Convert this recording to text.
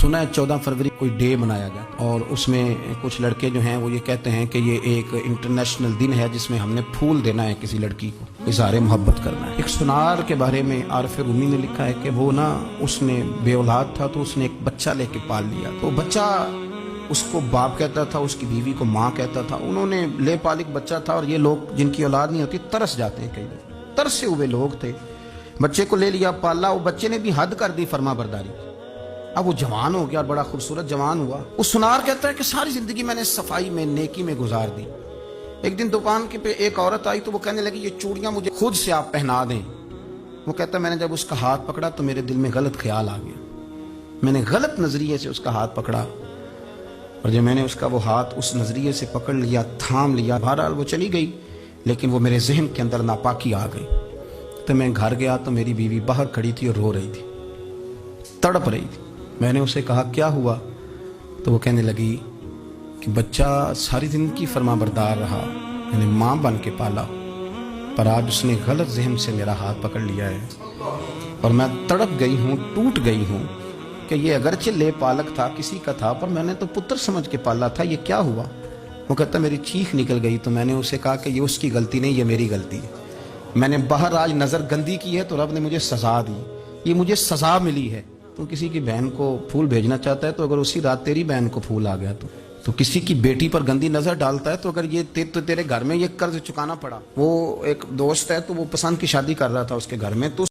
सुना है 14 फरवरी कोई डे मनाया गया और उसमें कुछ लड़के जो हैं वो ये कहते हैं कि ये एक इंटरनेशनल दिन है जिसमें हमने फूल देना है किसी लड़की को, इज़हार मोहब्बत करना है। एक सुनार के बारे में आरिफ रूमी ने लिखा है कि वो ना उसने बे औलाद था तो उसने एक बच्चा लेके पाल लिया। तो बच्चा उसको बाप कहता था, उसकी बीवी को माँ कहता था। उन्होंने ले पालिक बच्चा था और ये लोग जिनकी औलाद नहीं होती तरस जाते हैं, कई लोग तरसे हुए लोग थे। बच्चे को ले लिया, पाला, वो बच्चे ने भी हद कर दी फर्मा बरदारी। अब वो जवान हो गया, बड़ा खूबसूरत जवान हुआ। उस सुनार कहता है कि सारी जिंदगी मैंने सफाई में, नेकी में गुजार दी। एक दिन दुकान के पे एक औरत आई तो वो कहने लगी ये चूड़ियां मुझे खुद से आप पहना दें। वो कहता मैंने जब उसका हाथ पकड़ा तो मेरे दिल में गलत ख्याल आ गया। मैंने गलत नजरिए से उसका हाथ पकड़ा और जब मैंने उसका वो हाथ उस नजरिए से पकड़ लिया, थाम लिया, बहरहाल वो चली गई, लेकिन वो मेरे जहन के अंदर नापाकी आ गई। तो मैं घर गया तो मेरी बीवी बाहर खड़ी थी और रो रही थी, तड़प रही थी। मैंने उसे कहा क्या हुआ? तो वो कहने लगी कि बच्चा सारी जिंदगी फरमाबरदार रहा, मैंने माँ बन के पाला, पर आज उसने गलत जहन से मेरा हाथ पकड़ लिया है और मैं तड़प गई हूँ, टूट गई हूँ कि ये अगरचे ले पालक था, किसी का था, पर मैंने तो पुत्र समझ के पाला था, ये क्या हुआ? वो कहता मेरी चीख निकल गई। तो मैंने उसे कहा कि ये उसकी गलती नहीं, ये मेरी गलती है। मैंने बाहर आज नज़र गंदी की है तो रब ने मुझे सजा दी, ये मुझे सजा मिली है। तो किसी की बहन को फूल भेजना चाहता है तो अगर उसी रात तेरी बहन को फूल आ गया तो किसी की बेटी पर गंदी नजर डालता है तो अगर ये तेरे घर में ये कर्ज चुकाना पड़ा। वो एक दोस्त है तो वो पसंद की शादी कर रहा था उसके घर में, तो